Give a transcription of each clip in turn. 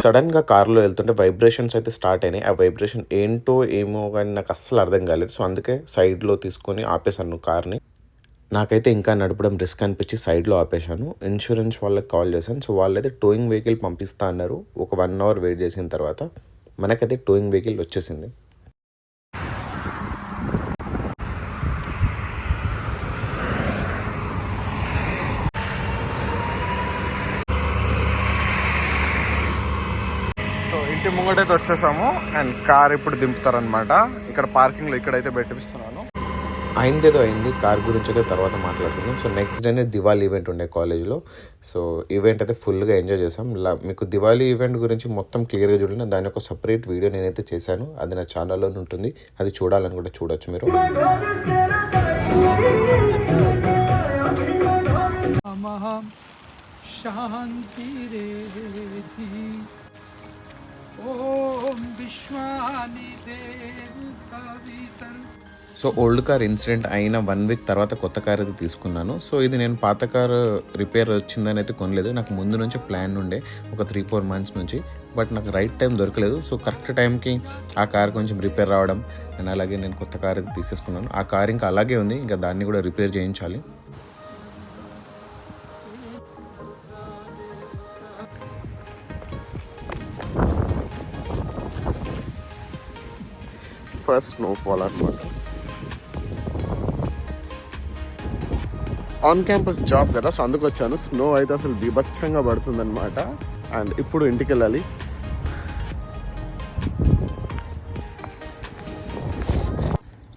సడన్గా కార్లో వెళ్తుంటే వైబ్రేషన్స్ అయితే స్టార్ట్ అయినాయి. ఆ వైబ్రేషన్ ఏంటో ఏమో కానీ నాకు అస్సలు అర్థం కాలేదు. సో అందుకే సైడ్లో తీసుకొని ఆపేశాను కార్ని. నాకైతే ఇంకా నడపడం రిస్క్ అనిపించి సైడ్లో ఆపేశాను. ఇన్సూరెన్స్ వాళ్ళకి కాల్ చేశాను. సో వాళ్ళైతే టోయింగ్ వెహికల్ పంపిస్తా అన్నారు. ఒక 1 అవర్ వెయిట్ చేసిన తర్వాత మనకైతే టోయింగ్ వెహికల్ వచ్చేసింది. సో ఇంటి ముంగటైతే వచ్చేసాము అండ్ కార్ ఇప్పుడు దింపుతారనమాట. ఇక్కడ పార్కింగ్లో ఇక్కడైతే పెట్టిస్తున్నాను. అయిందేదో అయింది, కార్ గురించి అయితే తర్వాత మాట్లాడుకుందాం. సో నెక్స్ట్ డేనే దివాళీ ఈవెంట్ ఉండే కాలేజ్లో. సో ఈవెంట్ అయితే ఫుల్గా ఎంజాయ్ చేసాం. మీకు దివాళీ ఈవెంట్ గురించి మొత్తం క్లియర్గా చూడండి. దాని ఒక సపరేట్ వీడియో నేనైతే చేశాను. అది నా ఛానల్లో ఉంటుంది. అది చూడాలని కూడా చూడొచ్చు మీరు. సో ఓల్డ్ కార్ ఇన్సిడెంట్ అయిన 1 వీక్ తర్వాత కొత్త కార్ అయితే తీసుకున్నాను. సో ఇది నేను పాత కారు రిపేర్ వచ్చిందని అయితే కొనలేదు. నాకు ముందు నుంచి ప్లాన్ ఉండే ఒక 3-4 మంత్స్ నుంచి. బట్ నాకు రైట్ టైం దొరకలేదు. సో కరెక్ట్ టైంకి ఆ కార్ కొంచెం రిపేర్ రావడం అండ్ అలాగే నేను కొత్త కార్ అయితే తీసేసుకున్నాను. ఆ కార్ ఇంకా అలాగే ఉంది, ఇంకా దాన్ని కూడా రిపేర్ చేయించాలి. ఫస్ట్ స్నోఫాల్ అనమాట. ఆన్ క్యాంపస్ జాబ్ కదా, సో అందుకు వచ్చాను. స్నో అయితే అసలు బీభత్సంగా పడుతుందన్నమాట. అండ్ ఇప్పుడు ఇంటికి వెళ్ళాలి.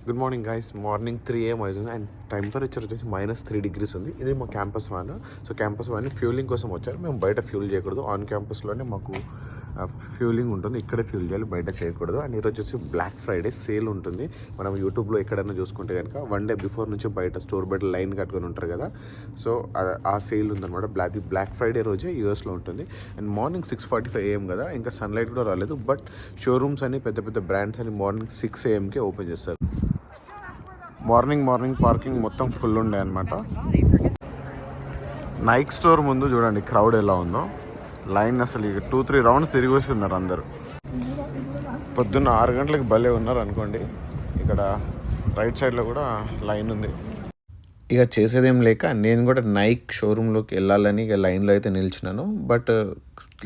Good morning guys. Morning 3 AM అవుతుంది అండ్ టెంపరేచర్ వచ్చేసి -3 degrees ఉంది. ఇది మా campus van. So campus van fuelling కోసం వచ్చారు. మేము బయట ఫ్యూల్ చేయకూడదు. ఆన్ క్యాంపస్లోనే మాకు ఫ్యూలింగ్ ఉంటుంది. ఇక్కడే ఫ్యూల్ చేయాలి, బయట చేయకూడదు. అండ్ ఈరోజు వచ్చి బ్లాక్ ఫ్రైడే సేల్ ఉంటుంది. మనం యూట్యూబ్లో ఎక్కడైనా చూసుకుంటే కనుక 1 day బిఫోర్ నుంచి బయట స్టోర్ బయట లైన్ కట్టుకొని ఉంటారు కదా. సో ఆ సేల్ ఉందన్నమాట. బ్లాక్ ఫ్రైడే రోజే యూఎస్లో ఉంటుంది. అండ్ మార్నింగ్ 6:45 AM కదా, ఇంకా సన్లైట్ కూడా రాలేదు. బట్ షోరూమ్స్ అని పెద్ద పెద్ద బ్రాండ్స్ అని మార్నింగ్ 6 AMకే ఓపెన్ చేస్తారు. మార్నింగ్ పార్కింగ్ మొత్తం ఫుల్ ఉండే అనమాట. నైక్ స్టోర్ ముందు చూడండి క్రౌడ్ ఎలా ఉందో. లైన్ అసలు 2-3 రౌండ్స్ తిరిగి వచ్చి ఉన్నారు అందరు. పొద్దున్న 6 గంటలకు భలే ఉన్నారు అనుకోండి. ఇక్కడ రైట్ సైడ్లో కూడా లైన్ ఉంది. ఇక చేసేదేం లేక నేను కూడా నైక్ షోరూంలోకి వెళ్ళాలని ఇక లైన్లో అయితే నిలిచినాను. బట్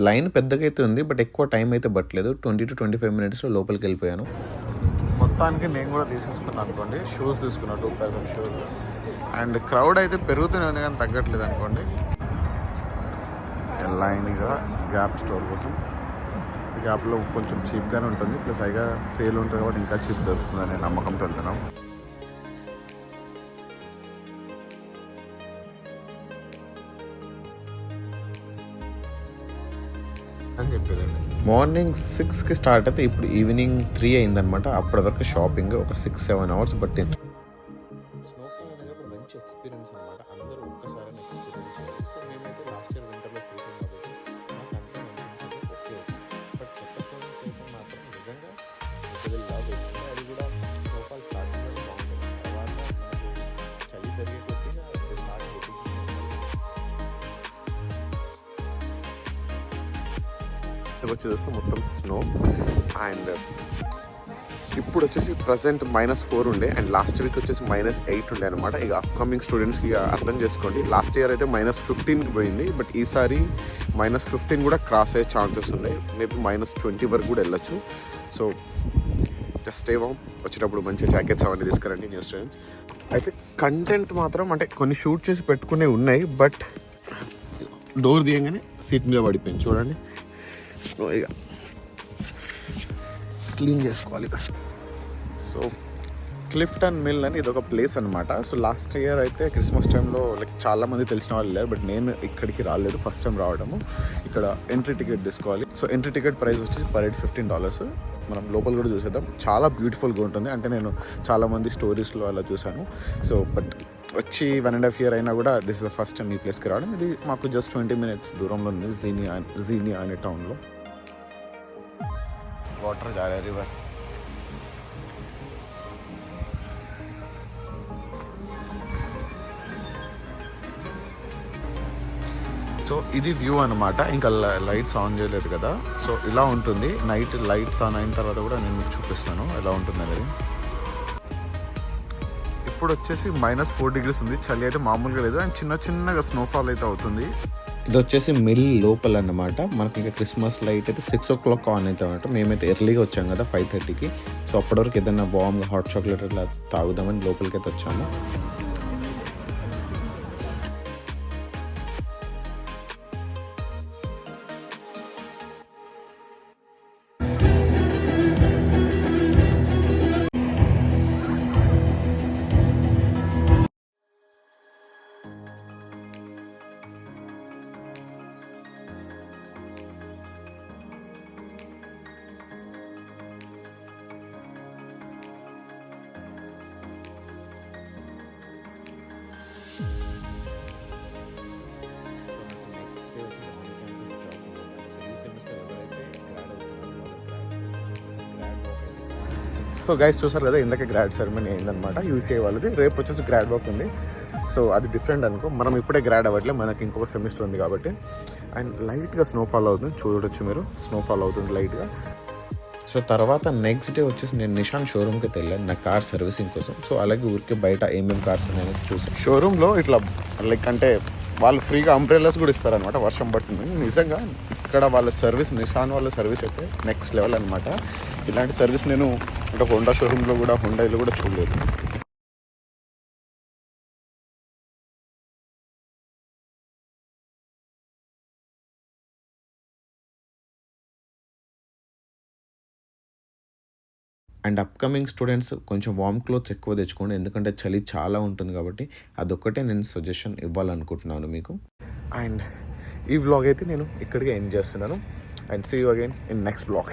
లైన్ పెద్దగా అయితే ఉంది, బట్ ఎక్కువ టైం అయితే పట్టలేదు. 20 to 25 minutesలో లోపలికి వెళ్ళిపోయాను. మొత్తానికి నేను కూడా తీసేసుకున్నాను అనుకోండి. షూస్ తీసుకున్నా, 2 pairs of shoes. And crowd అయితే పెరుగుతూనే ఉంది కానీ తగ్గట్లేదు అనుకోండి. లైన్గా గ్యాప్ స్టోర్ కోసం. గ్యాప్లో కొంచెం చీప్గానే ఉంటుంది, ప్లస్ అయిగా సేల్ ఉంటుంది కాబట్టి ఇంకా చీప్ దొరుకుతుందనే నమ్మకంతో వెళ్తున్నాం. అని చెప్పేదండి. మార్నింగ్ 6కి స్టార్ట్ అయితే ఇప్పుడు ఈవినింగ్ 3 అయిందనమాట. అప్పటి వరకు షాపింగ్ ఒక 6-7 hours పట్టింది. స్నోఫాల్ అనేది ఒక మంచి ఎక్స్పీరియన్స్ అనమాట. అందరూ ఒక్కసారి ఎక్స్పీరియన్స్ చేయాలి. సో మేమైతే లాస్ట్ ఇయర్ వింటర్లో చూసాం కాబట్టి నాకు అంతా అనిపించింది ఓకే. బట్ కొత్త స్టూడెంట్స్ అయితే మాత్రం నిజంగా లవ్ వేస్తుంది. అది కూడా స్నోఫాల్ స్టార్టింగ్లో బాగుంటుంది. తర్వాత మనకు చలి పెరిగే కొద్దిగా స్టార్ట్ అవుతుంది. వచ్చి చూస్తే మొత్తం స్నో. అండ్ ఇప్పుడు వచ్చేసి ప్రజెంట్ -4 ఉండే అండ్ లాస్ట్ వీక్ వచ్చేసి -8 ఉండే అనమాట. ఇక అప్కమింగ్ స్టూడెంట్స్కి ఇక అర్థం చేసుకోండి. లాస్ట్ ఇయర్ అయితే -15కి పోయింది, బట్ ఈసారి -15 కూడా క్రాస్ అయ్యే ఛాన్సెస్ ఉన్నాయి. మేబీ -20 వరకు కూడా వెళ్ళొచ్చు. సో జస్ట్ ఏమో వచ్చేటప్పుడు మంచి జాకెట్స్ అవన్నీ తీసుకురండి న్యూ స్టూడెంట్స్. అయితే కంటెంట్ మాత్రం అంటే కొన్ని షూట్ చేసి పెట్టుకునే ఉన్నాయి, బట్ డోర్ తీయగానే సీట్ మీద పడిపోయింది చూడండి. స్నో ఇక క్లీన్ చేసుకోవాలి. సో క్లిఫ్టన్ మిల్ అని ఇది ఒక ప్లేస్ అనమాట. సో లాస్ట్ ఇయర్ అయితే క్రిస్మస్ టైంలో చాలామంది తెలిసిన వాళ్ళు లేరు, బట్ నేను ఇక్కడికి రాలేదు, ఫస్ట్ టైం రావడము. ఇక్కడ ఎంట్రీ టికెట్ తీసుకోవాలి. సో ఎంట్రీ టికెట్ ప్రైస్ వచ్చేసి per head $15. మనం లోపల కూడా చూసేద్దాం. చాలా బ్యూటిఫుల్గా ఉంటుంది. అంటే నేను చాలామంది స్టోరీస్లో అలా చూశాను. సో బట్ వచ్చి 1.5 year అయినా కూడా this is the first time ఈ ప్లేస్కి రావడం. ఇది మాకు జస్ట్ 20 minutes దూరంలో ఉంది, జీనియా అనే టౌన్లో. వాటర్ జారే రివర్. సో ఇది వ్యూ అనమాట. ఇంకా లైట్స్ ఆన్ చేయలేదు కదా, సో ఇలా ఉంటుంది. నైట్ లైట్స్ ఆన్ అయిన తర్వాత కూడా నేను మీకు చూపిస్తాను ఎలా ఉంటుంది అనేది. ఇప్పుడు వచ్చేసి -4 degrees ఉంది. చలి అయితే మామూలుగా లేదు, అండ్ చిన్నగా స్నోఫాల్ అయితే అవుతుంది. ఇది వచ్చేసి మిల్ లోపల అన్నమాట. మనకి ఇంకా క్రిస్మస్ లైట్ అయితే 6 o'clock ఆన్ అవుతాయి అన్నమాట. మేమైతే ఎర్లీగా వచ్చాం కదా 5:30కి. సో అప్పటివరకు ఏదైనా వామ్గా హాట్ చాక్లెట్ అట్లా తాగుదామని లోపలికి అయితే వచ్చాము. సో గైస్ చూసారు కదా, ఇందాక గ్రాడ్ సెరమనీ అయిందనమాట యూసీఐ వాళ్ళది. రేపు వచ్చేసి గ్రాడ్ వర్క్ ఉంది. సో అది డిఫరెంట్ అనుకో, మనం ఇప్పుడే గ్రాడ్ అవ్వట్లేదు, మనకి ఇంకొక సెమిస్టర్ ఉంది కాబట్టి. అండ్ లైట్గా స్నోఫాల్ అవుతుంది, చూడొచ్చు మీరు, స్నోఫాల్ అవుతుంది లైట్గా. సో తర్వాత నెక్స్ట్ డే వచ్చేసి నేను నిషాన్ షోరూమ్కి వెళ్ళాను నా కార్ సర్వీసింగ్ కోసం. సో అలాగే ఊరికి బయట ఏమేమి కార్స్ ఉన్నాయని చూసాను. షోరూంలో ఇట్లా లైక్ అంటే వాళ్ళు ఫ్రీగా అంబ్రెల్లాస్ కూడా ఇస్తారనమాట వర్షం పడుతుంది. నిజంగా ఇక్కడ వాళ్ళ సర్వీస్, నిషాన్ వాళ్ళ సర్వీస్ అయితే నెక్స్ట్ లెవెల్ అనమాట. ఇలాంటి సర్వీస్ నేను అంటే హోండా షోరూంలో కూడా, హోండాలో కూడా చూడలేదు. అండ్ అప్కమింగ్ స్టూడెంట్స్ కొంచెం వార్మ్ క్లోత్స్ ఎక్కువ తెచ్చుకోండి, ఎందుకంటే చలి చాలా ఉంటుంది కాబట్టి. అదొక్కటే నేను సజెషన్ ఇవ్వాలనుకుంటున్నాను మీకు. అండ్ ఈ వ్లాగ్ అయితే నేను ఇక్కడికి ఎండ్ చేస్తున్నాను. And see you again in next vlog.